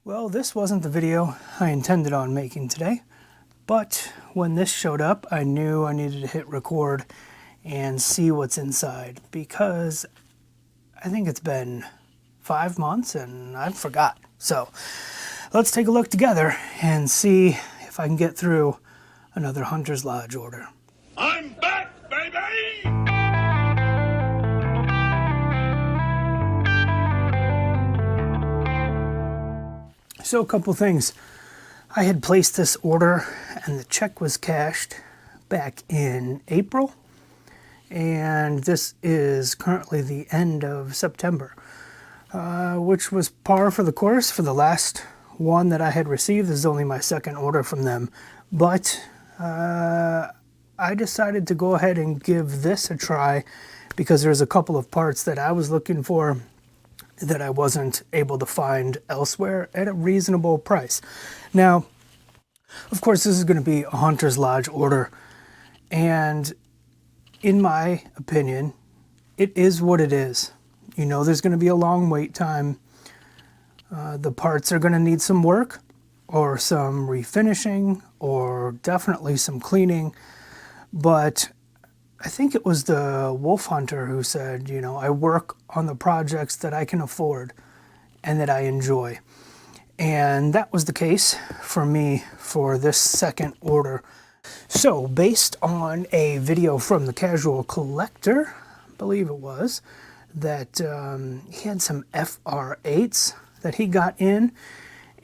Well, this wasn't the video I intended on making today, but when this showed up, I knew I needed to hit record and see what's inside, because I think it's been 5 months and I forgot. So let's take a look together and see if I can get through another Hunter's Lodge order. I'm back, baby! So a couple things. I had placed this order and the check was cashed back in April, and this is currently the end of September, which was par for the course for the last one that I had received. This is only my second order from them, but I decided to go ahead and give this a try because there's a couple of parts that I was looking for that I wasn't able to find elsewhere at a reasonable price. Now, of course, this is going to be a Hunter's Lodge order, and in my opinion, it is what it is. You know, there's going to be a long wait time. The parts are going to need some work or some refinishing or definitely some cleaning, but I think it was the Wolf Hunter who said, you know, I work on the projects that I can afford and that I enjoy. And that was the case for me for this second order. So based on a video from the Casual Collector, I believe it was, that he had some FR8s that he got in,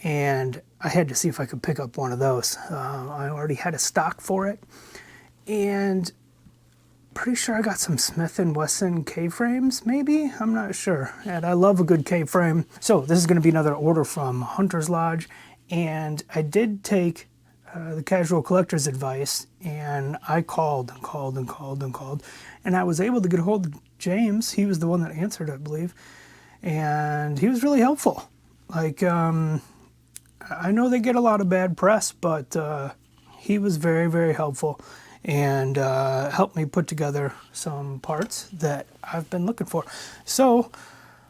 and I had to see if I could pick up one of those. I already had a stock for it, and pretty sure I got some Smith & Wesson K-frames, maybe? I'm not sure. And I love a good K-frame. So this is going to be another order from Hunter's Lodge. And I did take the Casual Collector's advice, and I called and called and called and called. And I was able to get a hold of James. He was the one that answered, I believe. And he was really helpful. Like, I know they get a lot of bad press, but he was very, very helpful, and helped me put together some parts that I've been looking for. So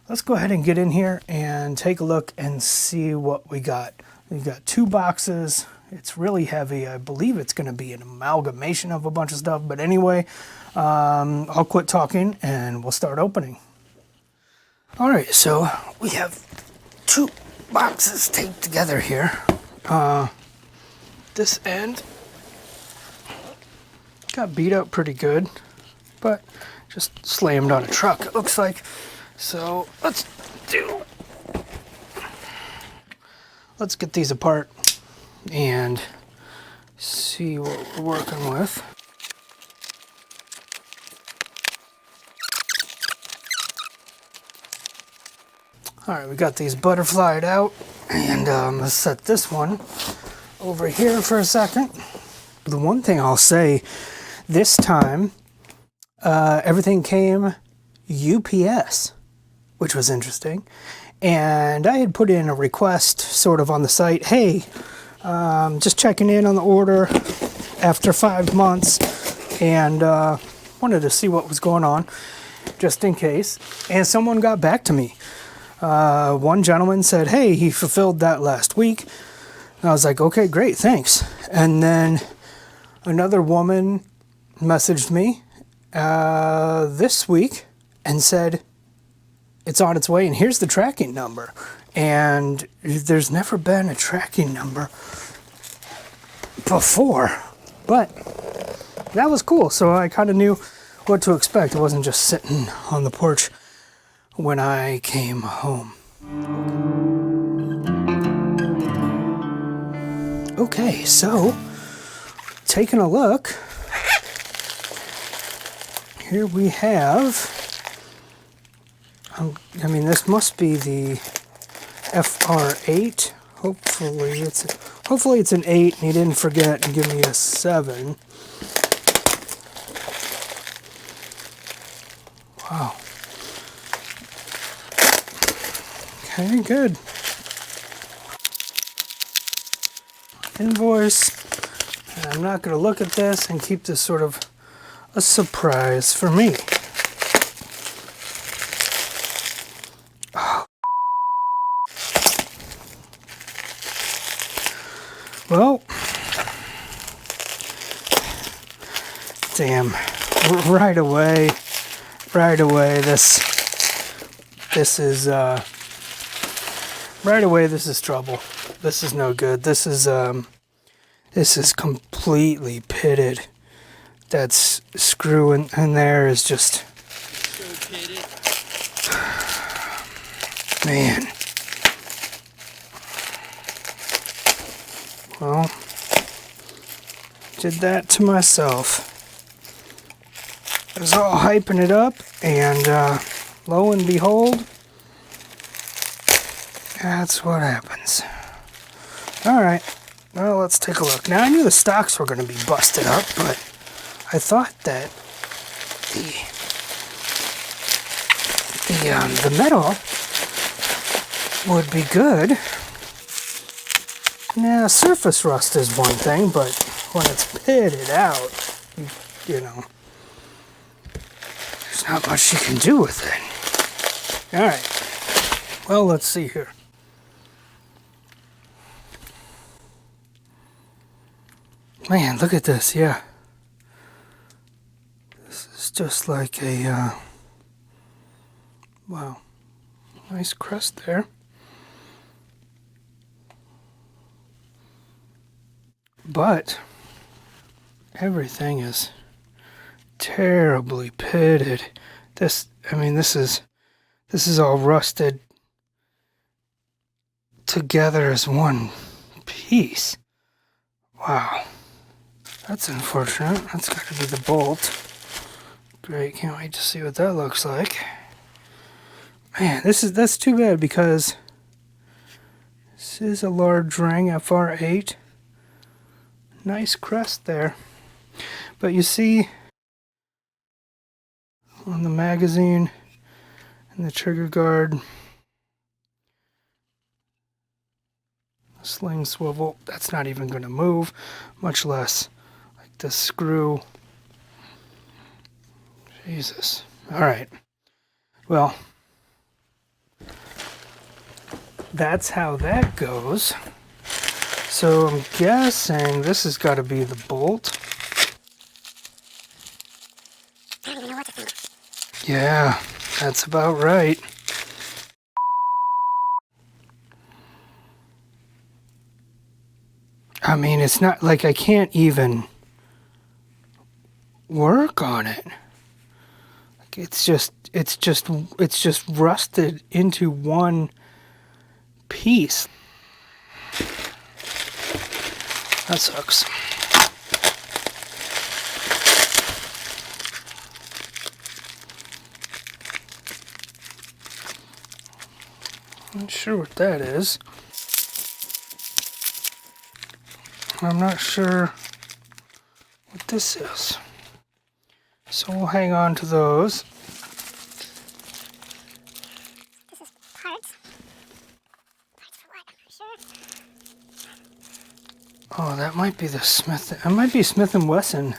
let's go ahead and get in here and take a look and see what we got. We've got 2 boxes. It's really heavy. I believe it's going to be an amalgamation of a bunch of stuff, but anyway, I'll quit talking and we'll start opening. All right, so we have 2 boxes taped together here. This end got beat up pretty good, but just slammed on a truck, it looks like. So let's get these apart and see what we're working with. All right, we got these butterflied out, and let's set this one over here for a second. The one thing I'll say, this time, everything came UPS, which was interesting. And I had put in a request sort of on the site, hey, just checking in on the order after 5 months, and wanted to see what was going on, just in case. And someone got back to me. One gentleman said, hey, he fulfilled that last week. And I was like, okay, great, thanks. And then another woman messaged me this week and said it's on its way and here's the tracking number. And there's never been a tracking number before, but that was cool. So I kind of knew what to expect. It wasn't just sitting on the porch when I came home. Okay, so taking a look, here we have, I mean, this must be the FR8. Hopefully it's an 8 and he didn't forget and give me a 7. Wow. Okay, good. Invoice. And I'm not going to look at this and keep this sort of a surprise for me. Oh. Well, damn, right away, this is, right away, this is trouble. This is no good. This is completely pitted. That screw in there is just, So pitted. man. Well, did that to myself. I was all hyping it up, and lo and behold, that's what happens. Alright, well, let's take a look. Now, I knew the stocks were going to be busted up, but I thought that the metal would be good. Now, surface rust is one thing, but when it's pitted out, you know, there's not much you can do with it. Alright, well, let's see here. Man, look at this, yeah. This is just like a, wow, nice crest there. But everything is terribly pitted. This is all rusted together as one piece. Wow. That's unfortunate. That's got to be the bolt. Great, can't wait to see what that looks like. Man, that's too bad because this is a large ring, FR8. Nice crest there. But you see on the magazine and the trigger guard, the sling swivel, that's not even going to move, much less like the screw. Jesus. Alright. Well, that's how that goes. So I'm guessing this has got to be the bolt. I don't even know what to think. Yeah, that's about right. I mean, it's not like I can't even work on it. Like it's just rusted into one piece. That sucks. Not sure what that is. I'm not sure what this is. So we'll hang on to those. This is parts. Parts for what? I'm not sure. Oh, that might be the Smith. It might be Smith & Wesson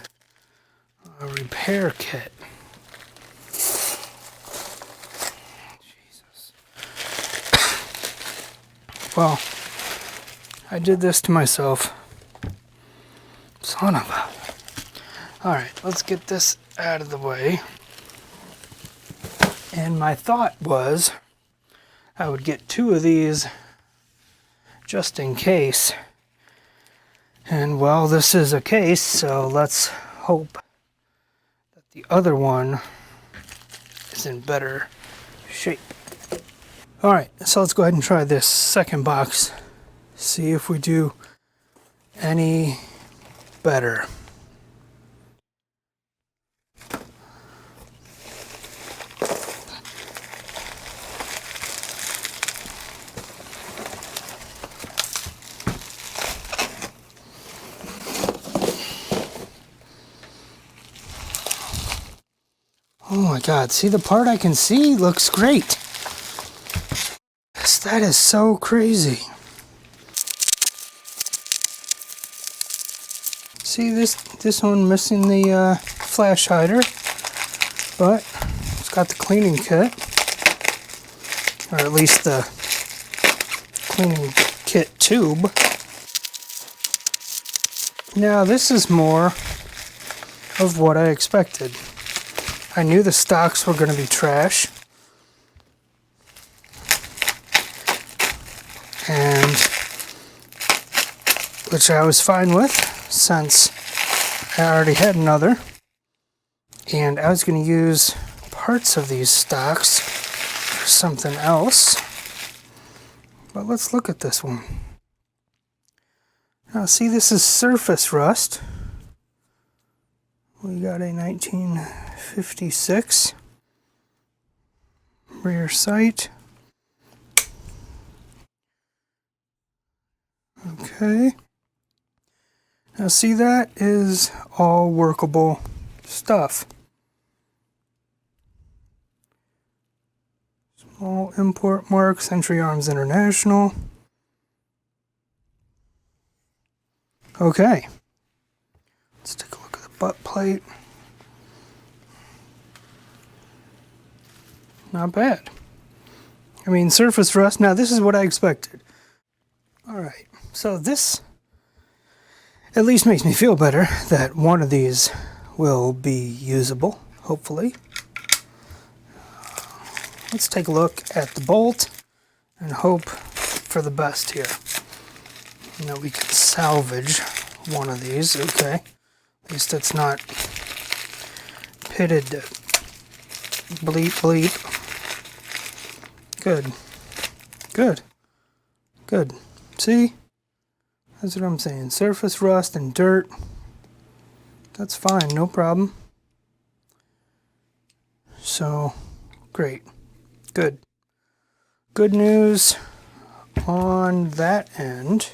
repair kit. Jesus. Well, I did this to myself. Son of a... Alright, let's get this out of the way. And my thought was I would get 2 of these just in case. And well, this is a case, so let's hope that the other one is in better shape. Alright, so let's go ahead and try this second box. See if we do any better. Oh my God, see the part I can see looks great. That is so crazy. See this one missing the flash hider, but it's got the cleaning kit, or at least the cleaning kit tube. Now this is more of what I expected. I knew the stocks were going to be trash. And which I was fine with since I already had another. And I was going to use parts of these stocks for something else. But let's look at this one. Now see, this is surface rust. We got a 1956 rear sight. Okay. Now see, that is all workable stuff. Small import mark, Century Arms International. Okay. Let's take a look at the butt plate. Not bad. I mean, surface rust. Now this is what I expected. Alright, so this at least makes me feel better that one of these will be usable, hopefully. Let's take a look at the bolt and hope for the best here. You know, we can salvage one of these, okay. At least it's not pitted to bleep bleep. Good. Good. Good. See? That's what I'm saying. Surface rust and dirt. That's fine, no problem. So, great. Good. Good news on that end.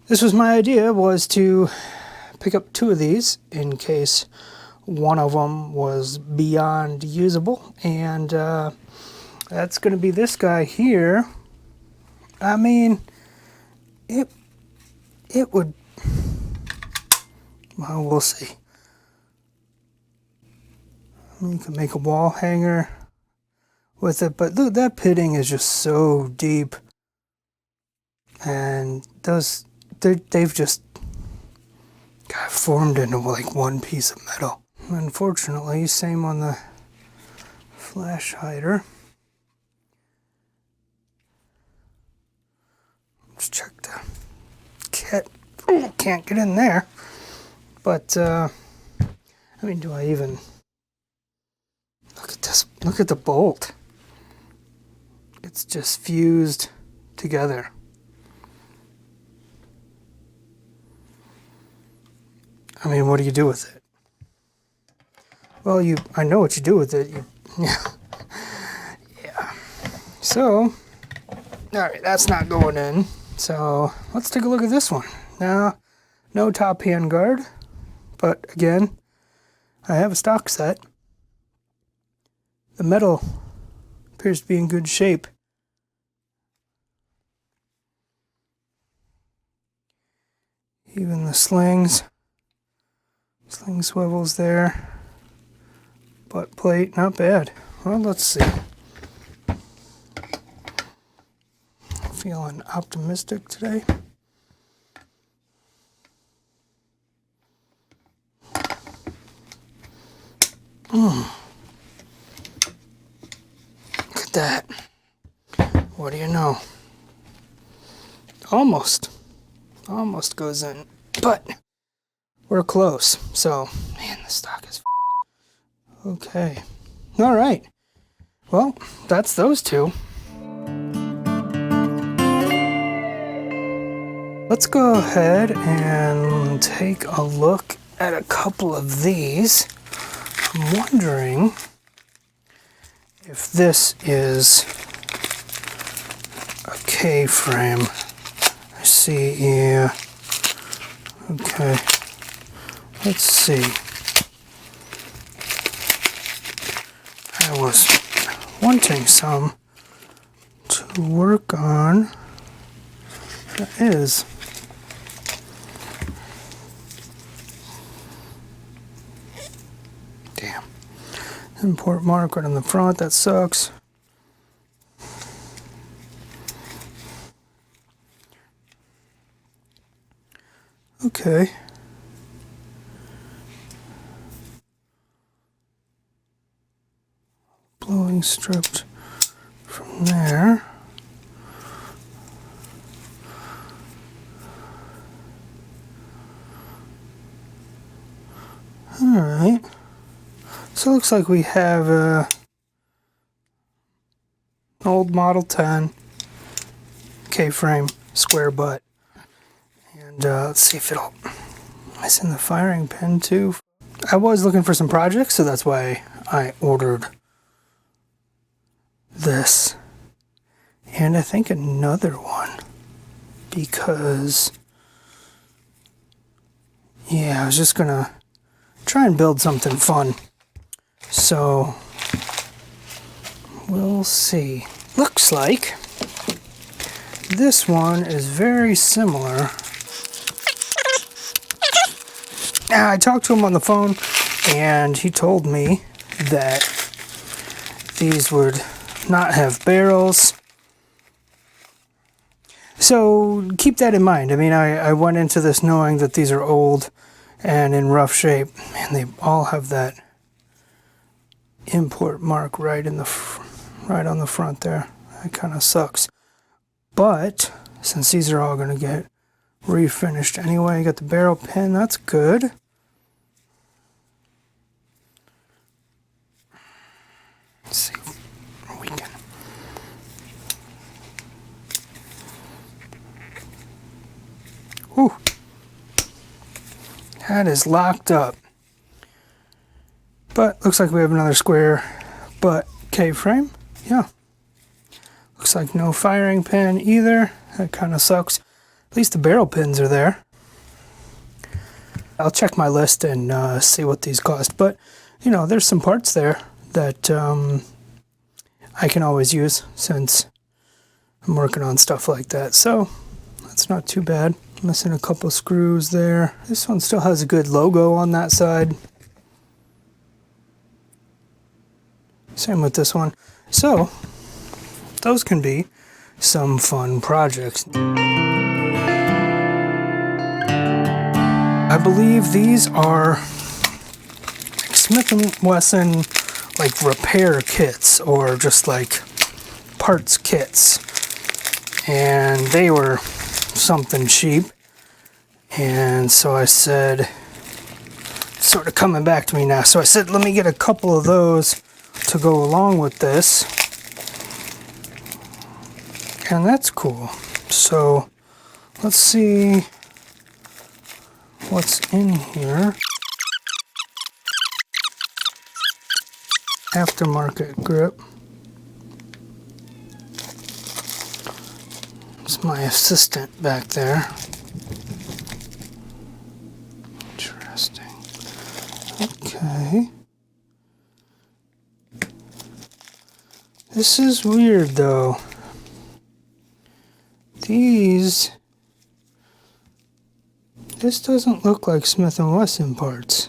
This was my idea, was to pick up two of these in case one of them was beyond usable. And that's going to be this guy here. I mean, it would, well, we'll see. You can make a wall hanger with it, but look, that pitting is just so deep. And those, they've just got formed into like one piece of metal. Unfortunately, same on the flash hider. Let's check the kit. Oh, can't get in there. But, I mean, do I even... Look at this. Look at the bolt. It's just fused together. I mean, what do you do with it? Well, I know what you do with it. Yeah. So, alright, that's not going in. So, let's take a look at this one. Now, no top hand guard, but again, I have a stock set. The metal appears to be in good shape. Even the sling swivels there. Butt plate, not bad. Well, let's see. Feeling optimistic today. Look at that. What do you know? Almost goes in, but we're close. So, man, the stock is okay. All right. Well, that's those two. Let's go ahead and take a look at a couple of these. I'm wondering if this is a K-frame. I see, yeah. Okay. Let's see. I was wanting some to work on. That is. Damn. Import mark right on the front, that sucks. Okay. being stripped from there. Alright, so it looks like we have an old Model 10 K-frame square butt. And let's see if it'll miss in the firing pin too. I was looking for some projects, so that's why I ordered this. And I think another one. Because, yeah, I was just gonna try and build something fun. So, we'll see. Looks like this one is very similar. I talked to him on the phone, and he told me that these would not have barrels. So keep that in mind. I mean, I went into this knowing that these are old and in rough shape, and they all have that import mark right on the front there. That kind of sucks. But since these are all going to get refinished anyway, you got the barrel pin. That's good. Let's see if we can. Whew. That is locked up. But looks like we have another square butt K-frame. Yeah. Looks like no firing pin either. That kind of sucks. At least the barrel pins are there. I'll check my list and see what these cost. But, you know, there's some parts there that I can always use since I'm working on stuff like that. So, that's not too bad. Missing a couple screws there. This one still has a good logo on that side. Same with this one. So, those can be some fun projects. I believe these are Smith & Wesson like repair kits or just like parts kits. And they were something cheap. And so I said, sort of coming back to me now. So I said, let me get a couple of those to go along with this. And that's cool. So let's see what's in here. Aftermarket grip. It's my assistant back there. Interesting. Okay. This is weird though. This doesn't look like Smith & Wesson parts.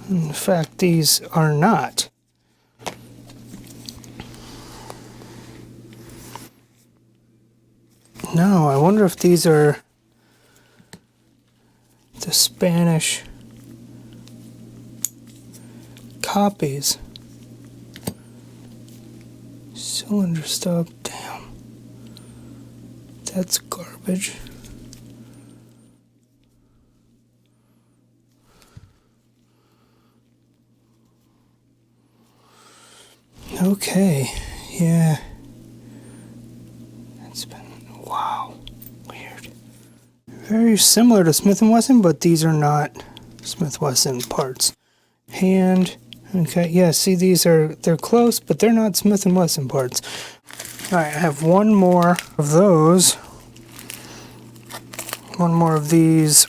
In fact, these are not. No, I wonder if these are the Spanish copies. Cylinder stub, damn. That's garbage. Okay, yeah. That's been, wow, weird. Very similar to Smith & Wesson, but these are not Smith & Wesson parts. Hand, okay, yeah, see they're close, but they're not Smith & Wesson parts. All right, I have one more of those. One more of these.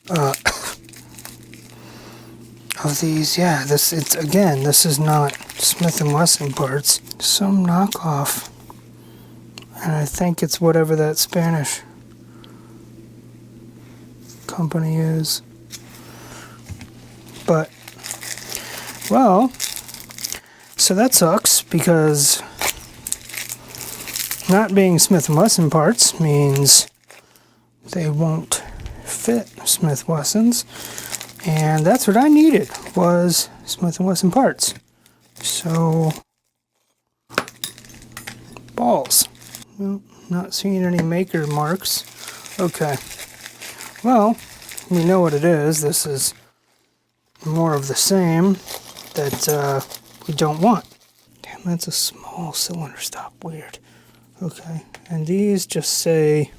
Goddamn. Of these, yeah, this is not Smith & Wesson parts. Some knockoff. And I think it's whatever that Spanish company is. But, well, so that sucks because not being Smith & Wesson parts means they won't fit Smith & Wessons, and that's what I needed, was Smith & Wesson parts. So, balls. Nope, not seeing any maker marks. Okay. Well, we know what it is. This is more of the same that we don't want. Damn, that's a small cylinder stop. Weird. Okay, and these just say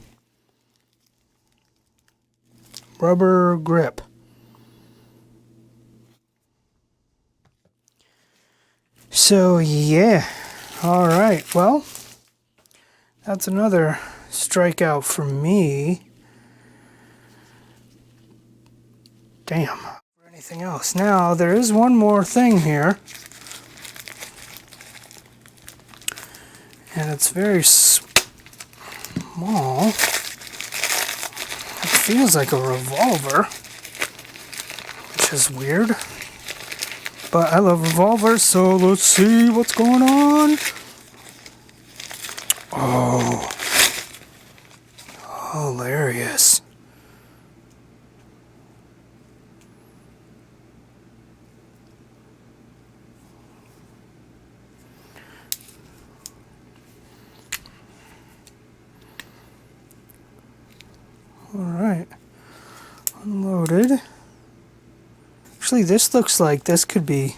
rubber grip. So yeah, all right, well, that's another strikeout for me. Damn. Or anything else. Now, there is one more thing here. And it's very small. It feels like a revolver, which is weird. But I love revolvers, so let's see what's going on. Oh, hilarious. All right, unloaded. Actually, this looks like this could be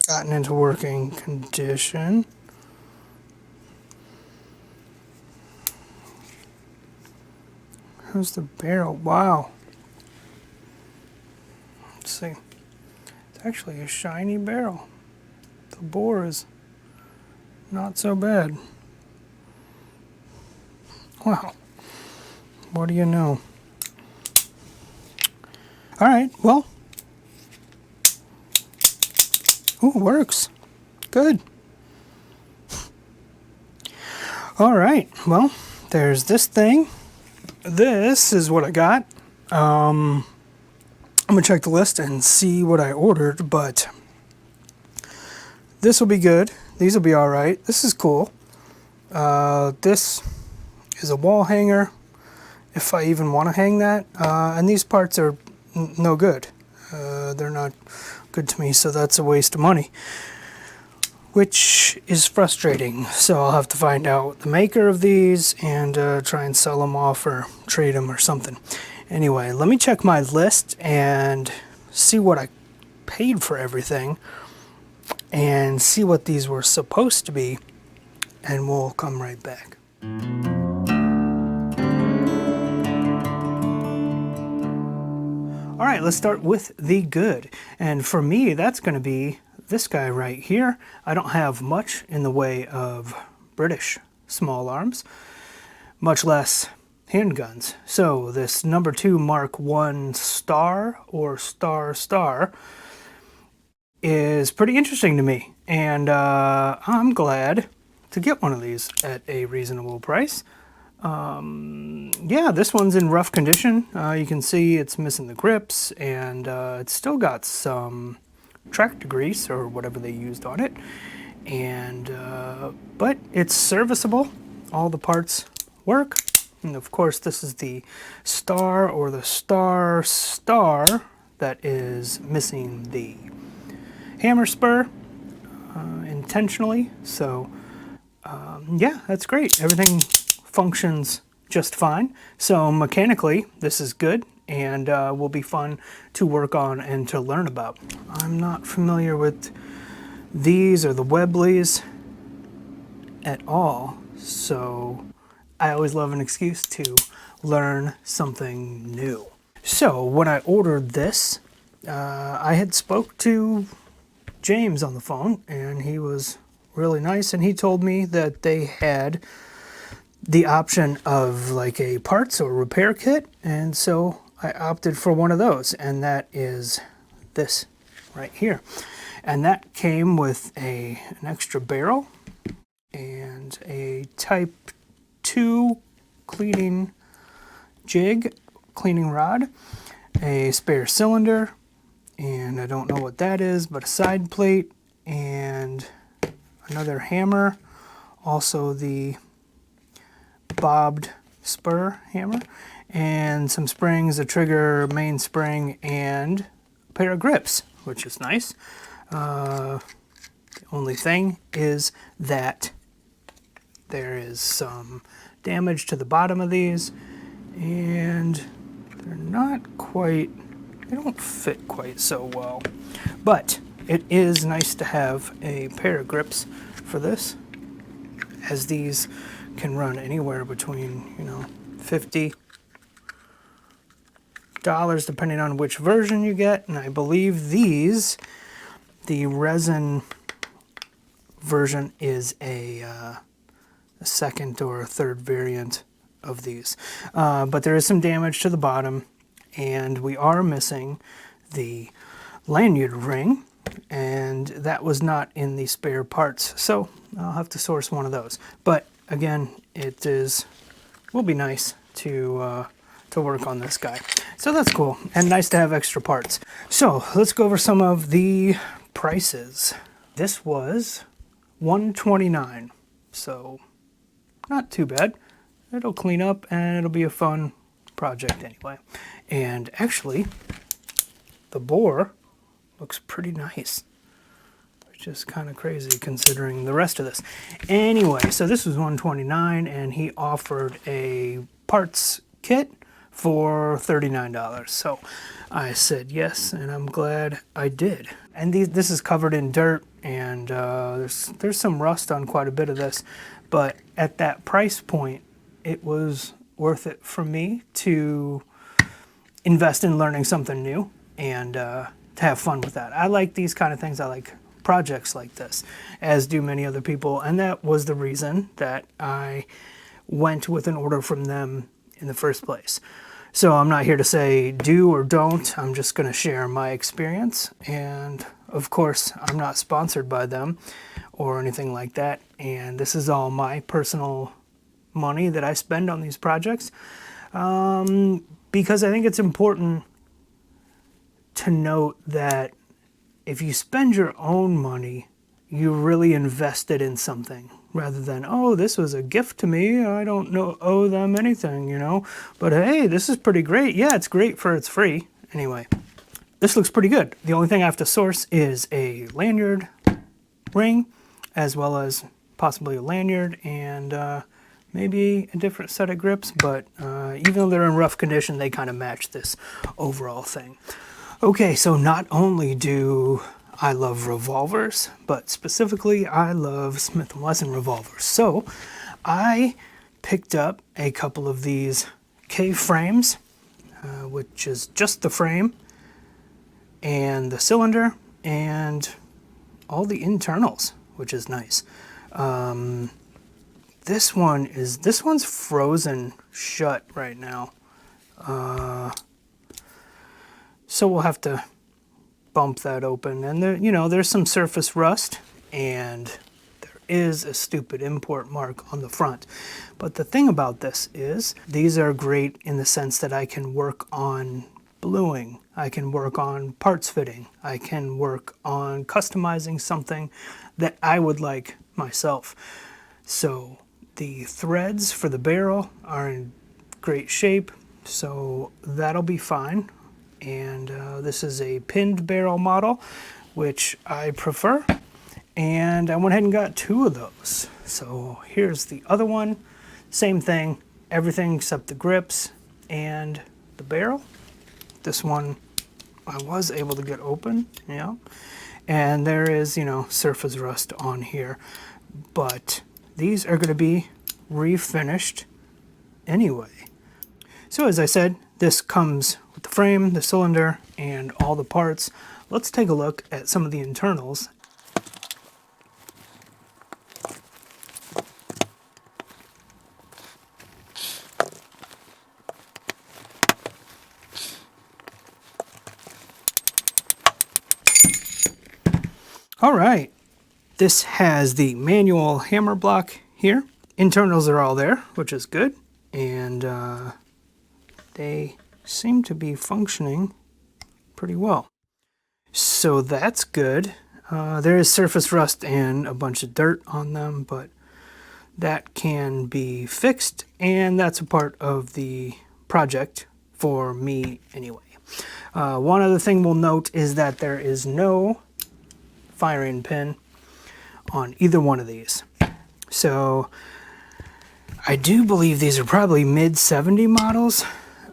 gotten into working condition. Here's the barrel. Wow. Let's see. It's actually a shiny barrel. The bore is not so bad. Wow. What do you know? All right, well. Ooh, it works. Good. All right, well, there's this thing. This is what I got. I'm gonna check the list and see what I ordered, but this will be good. These will be all right. This is cool. This is a wall hanger, if I even want to hang that. And these parts are no good. They're not good to me, so that's a waste of money, which is frustrating. So I'll have to find out the maker of these and try and sell them off or trade them or something. Anyway, let me check my list and see what I paid for everything and see what these were supposed to be, and we'll come right back. All right, let's start with the good. And for me, that's going to be this guy right here. I don't have much in the way of British small arms, much less handguns. So this #2 Mark I Star or Star is pretty interesting to me. And I'm glad to get one of these at a reasonable price. Yeah, this one's in rough condition. You can see it's missing the grips, and it's still got some tractor grease or whatever they used on it. And but it's serviceable. All the parts work. And of course, this is the Star or the Star that is missing the hammer spur intentionally. So yeah, that's great. Everything functions just fine. So mechanically, this is good and will be fun to work on and to learn about. I'm not familiar with these or the Webleys at all, so I always love an excuse to learn something new. So when I ordered this, I had spoke to James on the phone, and he was really nice, and he told me that they had the option of like a parts or repair kit, and so I opted for one of those, and that is this right here. And that came with an extra barrel and a type 2 cleaning jig, cleaning rod, a spare cylinder, and I don't know what that is, but a side plate and another hammer, also the bobbed spur hammer, and some springs, a trigger, main spring, and a pair of grips, which is nice. The only thing is that there is some damage to the bottom of these, and they're not quite, they don't fit quite so well. But it is nice to have a pair of grips for this, as these can run anywhere between, $50 depending on which version you get. And I believe these, the resin version is a second or a third variant of these. But there is some damage to the bottom, and we are missing the lanyard ring, and that was not in the spare parts, so I'll have to source one of those. But again, will be nice to work on this guy. So that's cool, and nice to have extra parts. So let's go over some of the prices. This was $129, so not too bad. It'll clean up and it'll be a fun project anyway. And actually, the bore looks pretty nice, which is kind of crazy considering the rest of this. Anyway, so this was $129, and he offered a parts kit for $39. So I said yes, and I'm glad I did. And this is covered in dirt, and there's some rust on quite a bit of this, but at that price point, it was worth it for me to invest in learning something new and to have fun with that. I like these kind of things. I like projects like this, as do many other people, and that was the reason that I went with an order from them in the first place. So I'm not here to say do or don't. I'm just going to share my experience, and of course I'm not sponsored by them or anything like that, and this is all my personal money that I spend on these projects, because I think it's important to note that if you spend your own money, you really invested in something, rather than, oh, this was a gift to me, I don't owe them anything, but hey, this is pretty great. Yeah, it's great for it's free. Anyway, this looks pretty good. The only thing I have to source is a lanyard ring, as well as possibly a lanyard and maybe a different set of grips, but even though they're in rough condition, they kind of match this overall thing. Okay, so not only do I love revolvers, but specifically I love Smith & Wesson revolvers. So I picked up a couple of these K-frames, which is just the frame and the cylinder and all the internals, which is nice. This one's frozen shut right now. So we'll have to bump that open, and there's some surface rust, and there is a stupid import mark on the front. But the thing about this is these are great in the sense that I can work on bluing, I can work on parts fitting, I can work on customizing something that I would like myself. So the threads for the barrel are in great shape, so that'll be fine. And this is a pinned barrel model, which I prefer, and I went ahead and got 2 of those. So here's the other one, same thing, everything except the grips and the barrel. This one I was able to get open, yeah, and there is, surface rust on here, but these are going to be refinished anyway. So as I said, this comes with the frame, the cylinder, and all the parts. Let's take a look at some of the internals. All right, this has the manual hammer block here. Internals are all there, which is good, and they seem to be functioning pretty well. So that's good. There is surface rust and a bunch of dirt on them, but that can be fixed, and that's a part of the project for me anyway. One other thing we'll note is that there is no firing pin on either one of these. So I do believe these are probably mid-70 models.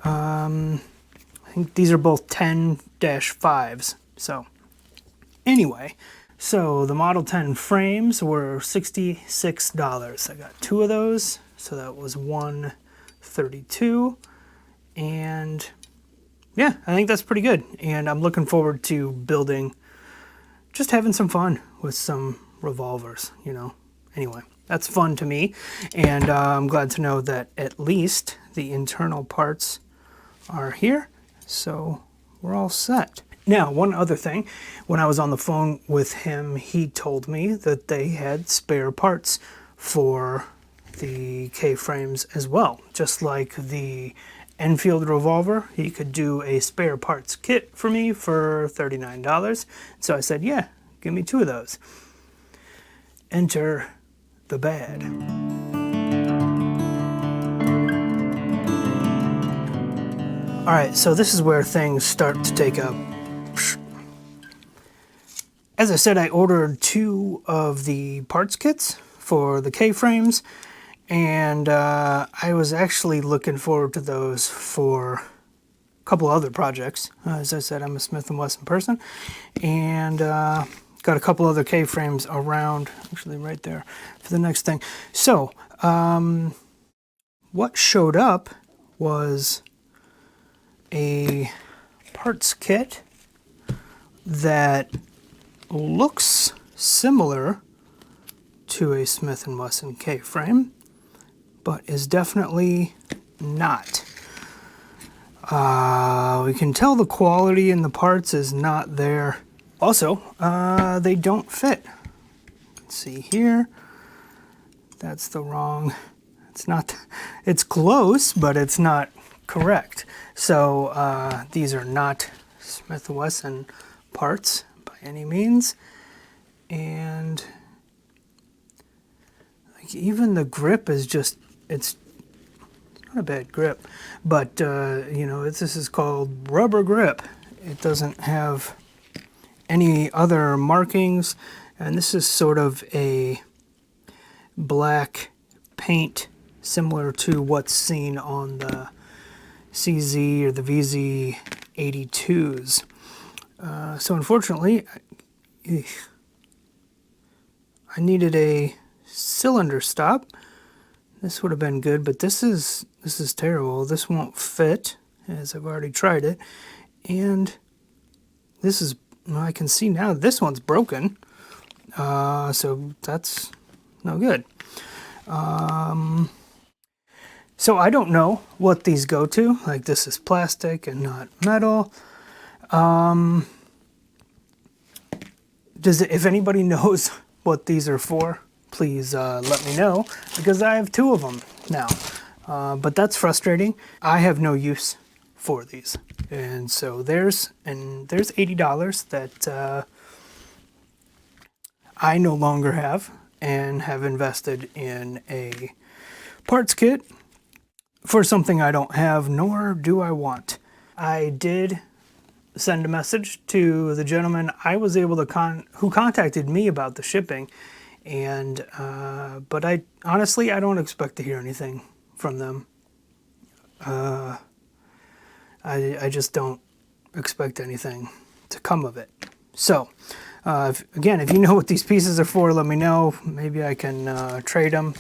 I think these are both 10-5s. So anyway, so the Model 10 frames were $66. I got 2 of those, so that was $132. And yeah, I think that's pretty good. And I'm looking forward to building, just having some fun with some revolvers, you know. Anyway, that's fun to me. And I'm glad to know that at least the internal parts are here. So we're all set. Now, one other thing, when I was on the phone with him, he told me that they had spare parts for the K-frames as well. Just like the Enfield Revolver, he could do a spare parts kit for me for $39. So I said, yeah, give me 2 of those. Enter the bad. All right, so this is where things start to take up. As I said, I ordered 2 of the parts kits for the K-frames, and I was actually looking forward to those for a couple other projects. As I said, I'm a Smith & Wesson person, and got a couple other K-frames around, actually right there, for the next thing. So, what showed up was a parts kit that looks similar to a Smith & Wesson K-frame, but is definitely not. We can tell the quality in the parts is not there. Also, they don't fit. Let's see here. That's the wrong, it's not, it's close, but it's not correct. So these are not Smith & Wesson parts by any means. And like even the grip is just, it's not a bad grip, but you know, this is called rubber grip. It doesn't have any other markings, and this is sort of a black paint similar to what's seen on the CZ or the VZ82s. So unfortunately, I needed a cylinder stop. This would have been good, but this is terrible. This won't fit, as I've already tried it. And this is, well, I can see now this one's broken. So that's no good. So I don't know what these go to. Like, this is plastic and not metal. If anybody knows what these are for, please let me know, because I have 2 of them now. But that's frustrating. I have no use for these. And so there's $80 that I no longer have, and have invested in a parts kit for something I don't have, nor do I want. I did send a message to the gentleman I was able to who contacted me about the shipping, and but I honestly don't expect to hear anything from them. I just don't expect anything to come of it. So if you know what these pieces are for, let me know. Maybe I can trade them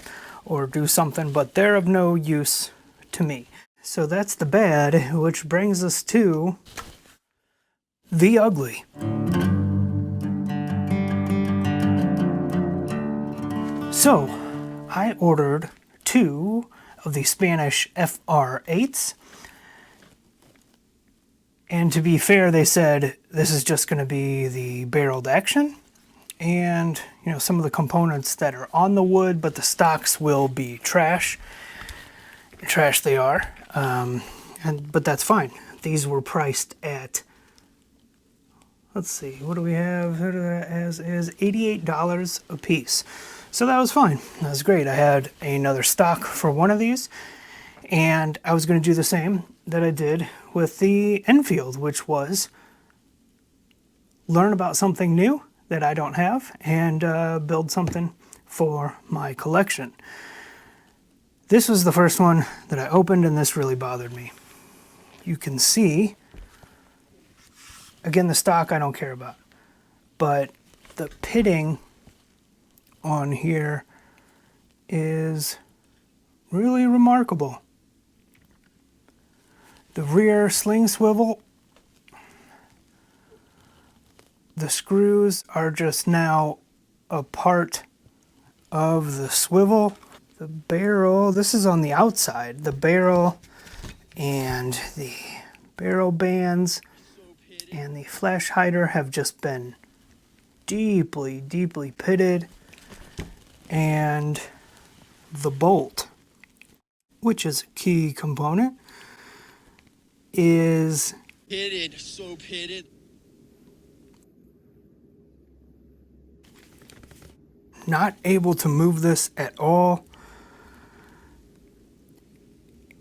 or do something, but they're of no use to me. So that's the bad, which brings us to the ugly. So I ordered 2 of the Spanish FR8s. And to be fair, they said this is just going to be the barreled action, and you know, some of the components that are on the wood, but the stocks will be trash. Trash they are, but that's fine. These were priced at, let's see, what do we have as $88 a piece. So that was fine. That was great. I had another stock for one of these, And I was going to do the same that I did with the Enfield, which was learn about something new that I don't have and build something for my collection. This was the first one that I opened, and this really bothered me. You can see, again, the stock I don't care about, but the pitting on here is really remarkable. The rear sling swivel, the screws are just now a part of the swivel. The barrel, this is on the outside, the barrel and the barrel bands and the flash hider have just been deeply, deeply pitted. And the bolt, which is a key component, is Pitted, so pitted. not able to move this at all.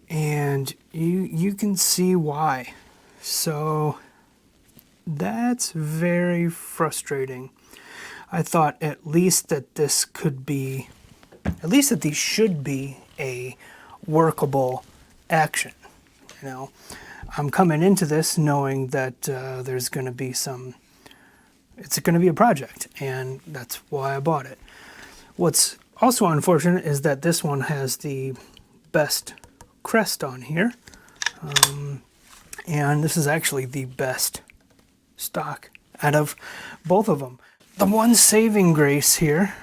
And you can see why. So that's very frustrating. I thought at least that this could be, at least that these should be a workable action. You know, I'm coming into this knowing that there's going to be it's going to be a project, and that's why I bought it. What's also unfortunate is that this one has the best crest on here, and this is actually the best stock out of both of them. The one saving grace here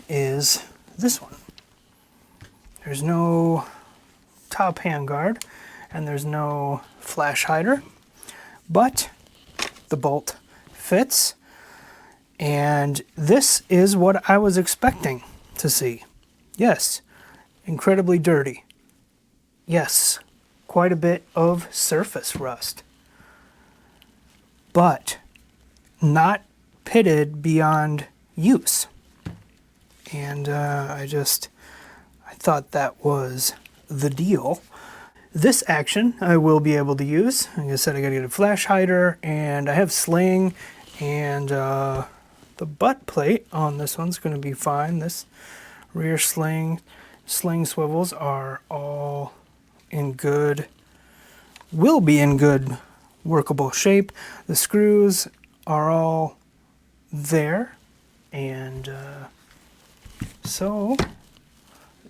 is this one. There's no top handguard and there's no flash hider, but the bolt fits, and this is what I was expecting to see. Yes, incredibly dirty. Yes, quite a bit of surface rust, but not pitted beyond use. And I thought that was the deal. This action I will be able to use. Like I said, I gotta get a flash hider, and I have sling, and the butt plate on this one's gonna be fine. This rear sling swivels are all in good, will be in good workable shape. The screws are all there, and so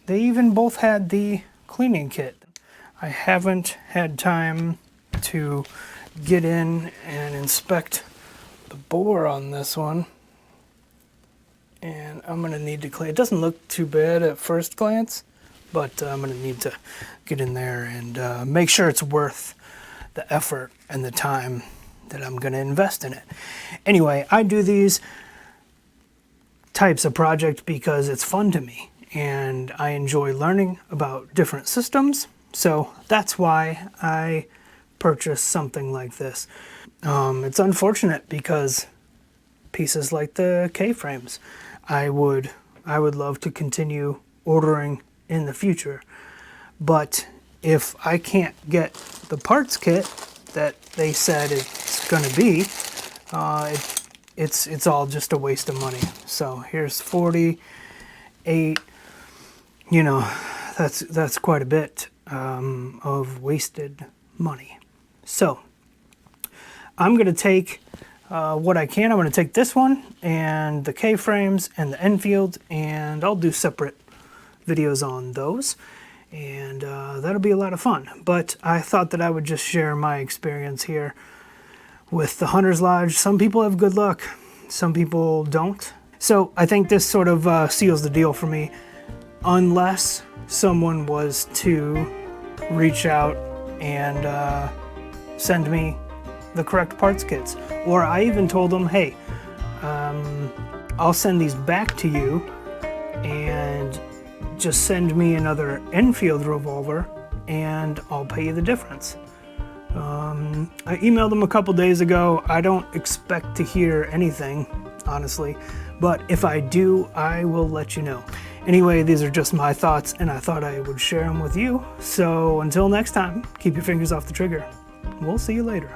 they even both had the cleaning kit. I haven't had time to get in and inspect the bore on this one, and I'm gonna need to clean. It doesn't look too bad at first glance, but I'm gonna need to get in there and make sure it's worth the effort and the time that I'm gonna invest in it. Anyway, I do these types of projects because it's fun to me, and I enjoy learning about different systems. So that's why I purchased something like this. It's unfortunate because pieces like the K-frames, I would love to continue ordering in the future. But if I can't get the parts kit that they said it's going to be, it's all just a waste of money. So here's 48. You know, that's quite a bit of wasted money. So I'm going to take what I can. I'm going to take this one and the K-frames and the Enfield, and I'll do separate videos on those, and that'll be a lot of fun. But I thought that I would just share my experience here with the Hunter's Lodge. Some people have good luck, some people don't. So I think this sort of seals the deal for me, unless someone was to reach out and send me the correct parts kits. Or I even told them, hey, I'll send these back to you and just send me another Enfield revolver and I'll pay you the difference. I emailed them a couple days ago. I don't expect to hear anything, honestly, but if I do, I will let you know. Anyway, these are just my thoughts, and I thought I would share them with you. So until next time, keep your fingers off the trigger. We'll see you later.